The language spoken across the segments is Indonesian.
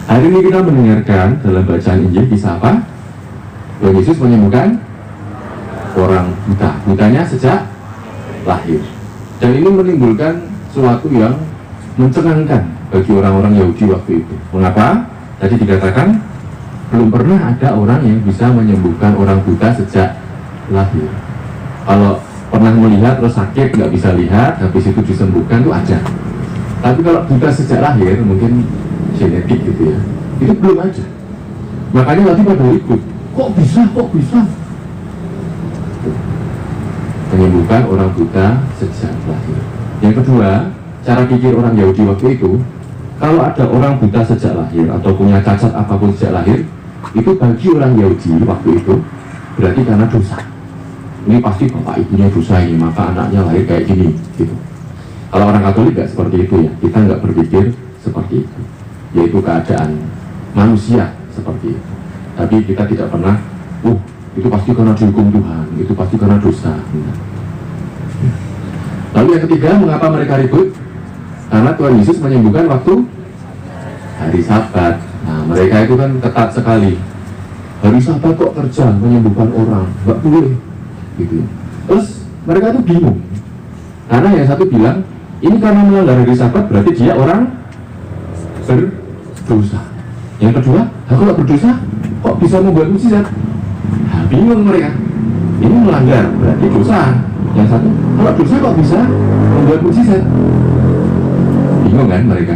Hari ini kita mendengarkan dalam bacaan Injil kisah apa? Tuhan Yesus menyembuhkan orang buta. Butanya sejak lahir. Dan ini menimbulkan sesuatu yang mencengangkan bagi orang-orang Yahudi waktu itu. Mengapa? Tadi dikatakan belum pernah ada orang yang bisa menyembuhkan orang buta sejak lahir. Kalau pernah melihat terus sakit nggak bisa lihat, habis itu disembuhkan itu ada. Tapi kalau buta sejak lahir mungkin genetik gitu ya, itu belum ada. Makanya nanti pada ribut, kok bisa menyembuhkan orang buta sejak lahir. Yang kedua, cara pikir orang Yahudi waktu itu, kalau ada orang buta sejak lahir atau punya cacat apapun sejak lahir, itu bagi orang Yahudi waktu itu berarti karena dosa. Ini pasti bapak ibunya dosa ini, maka anaknya lahir kayak gini gitu. Kalau orang Katolik nggak seperti itu ya, kita nggak berpikir seperti itu, yaitu keadaan manusia seperti itu. Tapi kita tidak pernah, itu pasti karena dihukum Tuhan, itu pasti karena dosa. Lalu yang ketiga, mengapa mereka ribut? Karena Tuhan Yesus menyembuhkan waktu hari Sabat. Nah, mereka itu kan ketat sekali. Hari Sabat kok kerja menyembuhkan orang, nggak boleh. Gitu. Terus mereka tuh bingung. Karena yang satu bilang, ini karena melanggar hari Sabat berarti dia orang berdosa. Yang kedua, aku nggak berdosa, kok bisa membuat mukjizat? Nah, bingung mereka. Ini melanggar berarti dosa. Yang satu, kalau dosa kok bisa membuat mukjizat? Bingung kan mereka?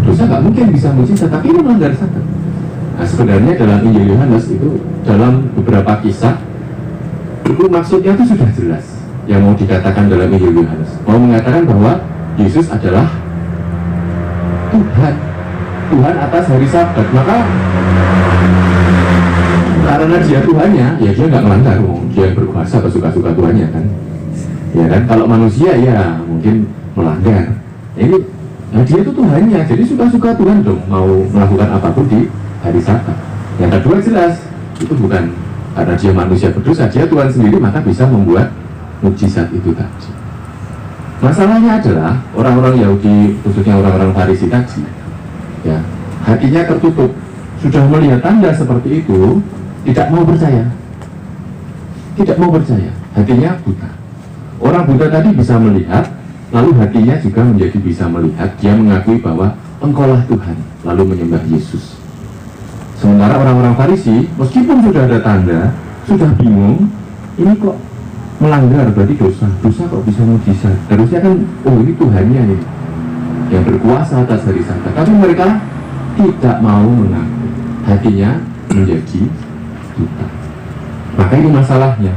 Dosa nggak mungkin bisa mukjizat, tapi ini melanggar Sabat. Nah, sebenarnya dalam Injil Yohanes itu dalam beberapa kisah itu maksudnya itu sudah jelas. Yang mau dikatakan dalam Injil Yohanes mau mengatakan bahwa Yesus adalah Tuhan atas hari Sabat. Maka karena dia Tuhannya, ya dia nggak melanggar, dia berkuasa atau suka-suka Tuhannya kan. Ya kan, kalau manusia ya mungkin melanggar. Ini, nah dia itu Tuhannya, jadi suka-suka Tuhan dong mau melakukan apapun di hari Sabat. Yang kedua jelas, itu bukan karena dia manusia berdosa, dia Tuhan sendiri, maka bisa membuat mukjizat itu tadi. Masalahnya adalah orang-orang Yahudi, khususnya orang-orang Farisi tadi, ya, hatinya tertutup, sudah melihat tanda seperti itu, tidak mau percaya, hatinya buta. Orang buta tadi bisa melihat, lalu hatinya juga menjadi bisa melihat. Dia mengakui bahwa Engkaulah Tuhan, lalu menyembah Yesus. Sementara orang-orang Farisi, meskipun sudah ada tanda, sudah bingung, ini kok melanggar berarti dosa kok bisa mukjizat. Harusnya kan, ini Tuhannya ini yang berkuasa atas hari Sabat. Tapi mereka tidak mau mengaku, hatinya menjadi buta. Maka ini masalahnya.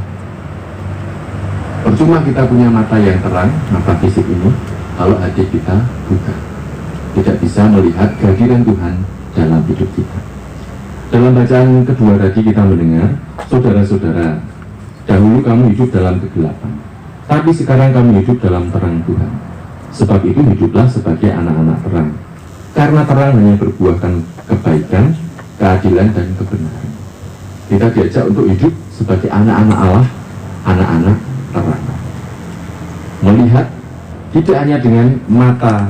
Percuma kita punya mata yang terang, mata fisik ini, kalau hati kita buta, tidak bisa melihat kehadiran Tuhan dalam hidup kita. Dalam bacaan kedua tadi kita mendengar, saudara-saudara, dahulu kamu hidup dalam kegelapan, tapi sekarang kamu hidup dalam terang Tuhan. Sebab itu hiduplah sebagai anak-anak terang. Karena terang hanya berbuahkan kebaikan, keadilan, dan kebenaran. Kita diajak untuk hidup sebagai anak-anak Allah, anak-anak terang. Melihat tidak hanya dengan mata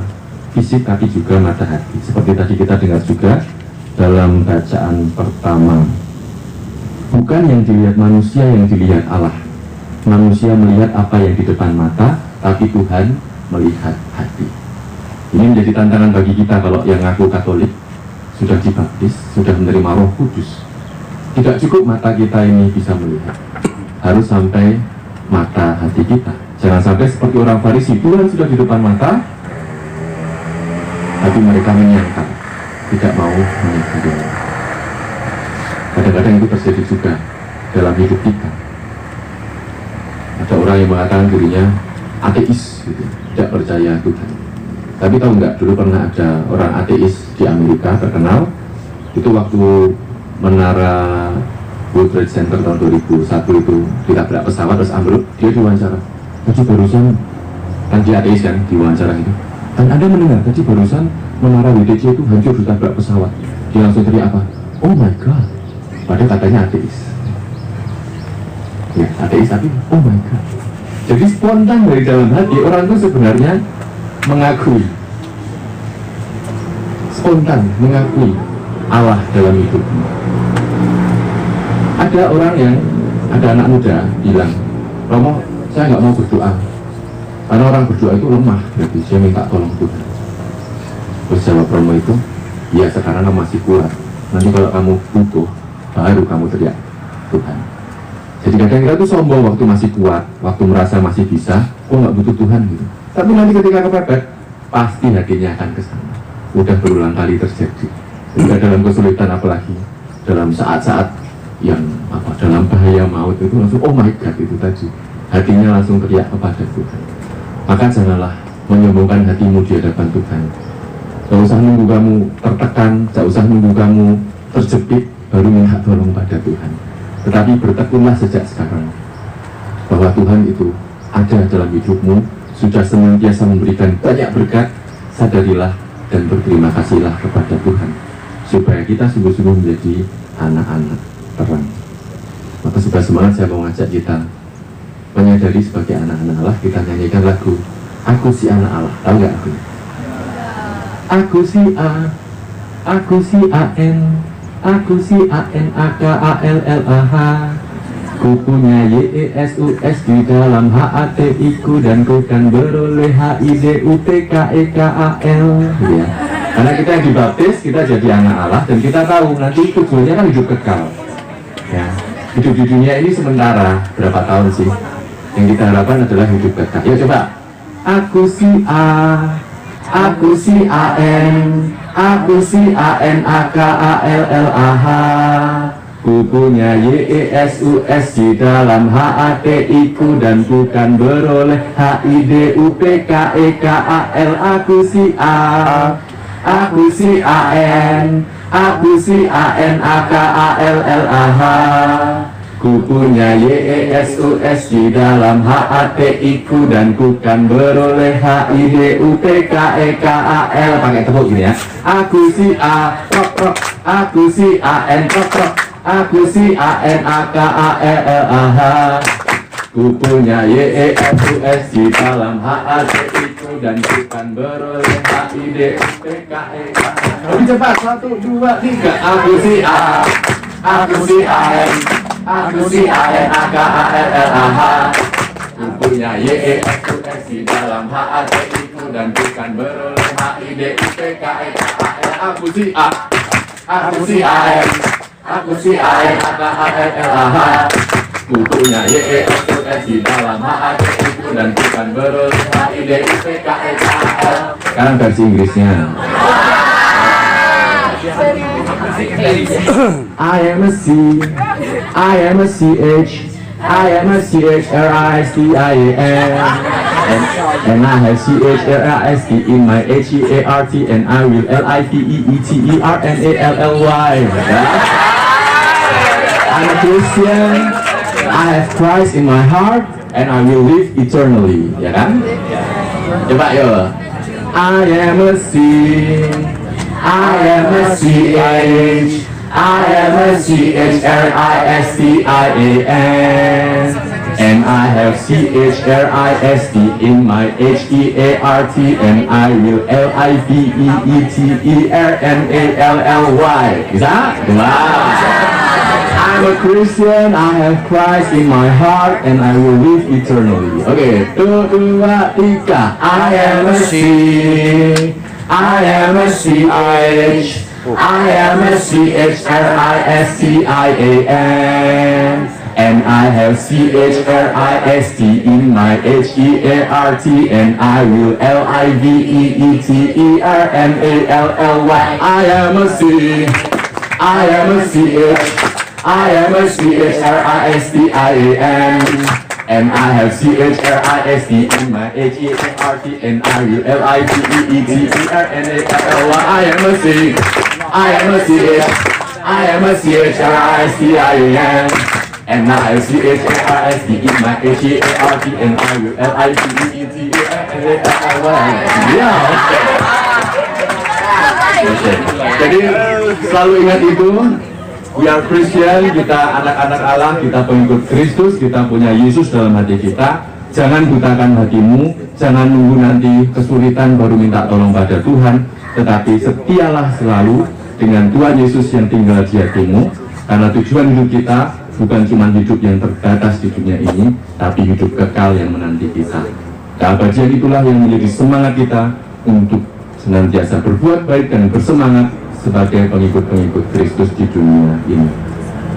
fisik, tapi juga mata hati. Seperti tadi kita dengar juga dalam bacaan pertama, bukan yang dilihat manusia yang dilihat Allah. Manusia melihat apa yang di depan mata, tapi Tuhan melihat hati. Ini menjadi tantangan bagi kita kalau yang ngaku Katolik, sudah dibaptis, sudah menerima Roh Kudus. Tidak cukup mata kita ini bisa melihat, harus sampai mata hati kita. Jangan sampai seperti orang Farisi, Tuhan sudah di depan mata, tapi mereka menyangkal, tidak mau menyadari. Kadang-kadang itu terjadi juga dalam hidup kita. Ada orang yang mengatakan dirinya ateis, gitu, tidak percaya Tuhan. Tapi tahu nggak, dulu pernah ada orang ateis di Amerika terkenal. Itu waktu menara World Trade Center tahun 2001 itu ditabrak pesawat terus ambruk, dia diwawancara. Tadi barusan, kan dia ateis kan, diwawancara itu. Dan Anda mendengar, tadi barusan menara WTC itu hancur ditabrak pesawat. Dia langsung teriak apa? Oh my God. Padahal katanya ateis. Ya, ateis tapi oh my God. Jadi spontan dari dalam hati orang itu sebenarnya mengakui. spontan mengakui Allah dalam hidupmu. Ada anak muda bilang, Romo, saya nggak mau berdoa, karena orang berdoa itu lemah, berarti saya minta tolong Tuhan. Terus jawab Romo itu, ya sekarang kamu masih kuat, nanti kalau kamu butuh, baru kamu teriak Tuhan. Jadi kadang kita tuh sombong waktu masih kuat, waktu merasa masih bisa, kok nggak butuh Tuhan gitu. Tapi nanti ketika kepepet, pasti hatinya akan ke sana. Udah berulang kali terjadi. Udah dalam kesulitan, apalagi dalam saat-saat yang dalam bahaya maut itu langsung oh my God itu tadi. Hatinya langsung teriak kepada Tuhan. Maka janganlah menyombongkan hatimu di hadapan Tuhan. Gak usah nunggu kamu tertekan, gak usah nunggu kamu terjepit baru minta tolong pada Tuhan. Tetapi bertekunlah sejak sekarang bahwa Tuhan itu ada dalam hidupmu, sudah senantiasa memberikan banyak berkat. Sadarilah dan berterima kasihlah kepada Tuhan, supaya kita sungguh-sungguh menjadi anak-anak terang. Maka sudah semangat saya mau ngajak kita menyadari sebagai anak-anak Allah. Kita nyanyikan lagu Aku si anak Allah. Tahu gak aku? Aku si A, aku si A-N, aku si A-N-A-K-A-L-L-A-H. Ku punya Y-E-S-U-S di dalam H-A-T-I-ku, dan ku kan beroleh H-I-D-U-T-K-E-K-A-L. Ya. Karena kita yang dibaptis, kita jadi anak Allah, dan kita tahu nanti tujuannya kan hidup kekal. Ya. Hidup di dunia ini sementara, berapa tahun sih? Yang kita harapkan adalah hidup kekal. Ya coba. Aku si A, aku si A-N, aku si A-N-A-K-A-L-L-A-H. Ku punya Y-E-S-U-S di dalam H-A-T-I-ku, dan bukan beroleh H-I-D-U-P-K-E-K-A-L. Aku si A, aku si A-N, aku si A-N-A-K-A-L-L-A-H. Ku punya Y-E-S-U-S di dalam H-A-T-I-ku, dan bukan beroleh H-I-D-U-P-K-E-K-A-L. Pakai tepuk gini ya. Aku si A, rock rock. Aku si A-N, rock rock. Aku si A-N-A-K-A-L-L-A-H. Ku punya Y-E-S-U-S di dalam H-A-T-I-ku, dan bukan beroleh H-I-D-U-P-K-E-K-A-L. Lebih cepat, 1, 2, 3. Aku si A, aku si A-N, aku si A-N-A-K-A-L-L-A-H. Ku punya Y-E-S-U-S di dalam H-A-T-I-ku, dan bukan beroleh H-I-D-U-P-K-E-K-A-L. Aku si A, aku si A-N, aku si A-N-A-K-A-L-L-A-H. Ku punya Y-E-S-U-S di dalam H-A-T-I-ku, dan bukan beroleh H-I-D-U-P-K-E-K-A-L. Sekarang versi Inggrisnya. I am a C, I am a CH, I am a CHRISTIAN, and I have CHRIST in my HEART, and I will LIVEETERNALLY. I'm a Christian, I have Christ in my heart, and I will live eternally. Ya kan? Coba yo. I am a C, I am a CH, I am a CHRISTIAN, and I have CHRIST in my HEART, and I will LIVEETERNALLY. Bisa? Wow. I'm a Christian, I have Christ in my heart, and I will live eternally. Okay, 2, 3. I am a C, I am a CH, I am a CHRISTIAN, and I have CHRIST in my HEART, and I will LIVEETERNALLY. I am a C, I am a CH, I am a CHRISTIAN, and I have CHRIST in my HEART, and I will LIVEETERNALLY. I am a C, I am a CH, I am a CHRISTIAN, and I have CHRIST in my HEART, and I will LIVEETERNALLY. Ya. Jadi selalu ingat itu. We are Christian, kita anak-anak Allah, kita pengikut Kristus, kita punya Yesus dalam hati kita. Jangan butakan hatimu, jangan nunggu nanti kesulitan baru minta tolong pada Tuhan. tetapi setialah selalu dengan Tuhan Yesus yang tinggal di hatimu, karena tujuan hidup kita bukan cuma hidup yang terbatas di dunia ini, tapi hidup kekal yang menanti kita. Keabadian itulah yang menjadi semangat kita untuk senantiasa berbuat baik dan bersemangat sebagai pengikut-pengikut Kristus di dunia ini.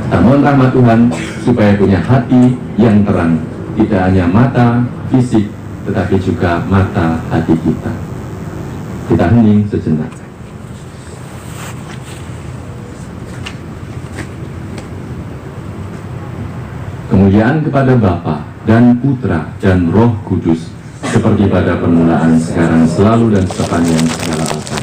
Kita mohon rahmat Tuhan supaya punya hati yang terang, tidak hanya mata fisik, tetapi juga mata hati kita. Kita hening sejenak. Kemuliaan kepada Bapa dan Putra dan Roh Kudus, seperti pada permulaan, sekarang, selalu, dan sepanjang segala abad.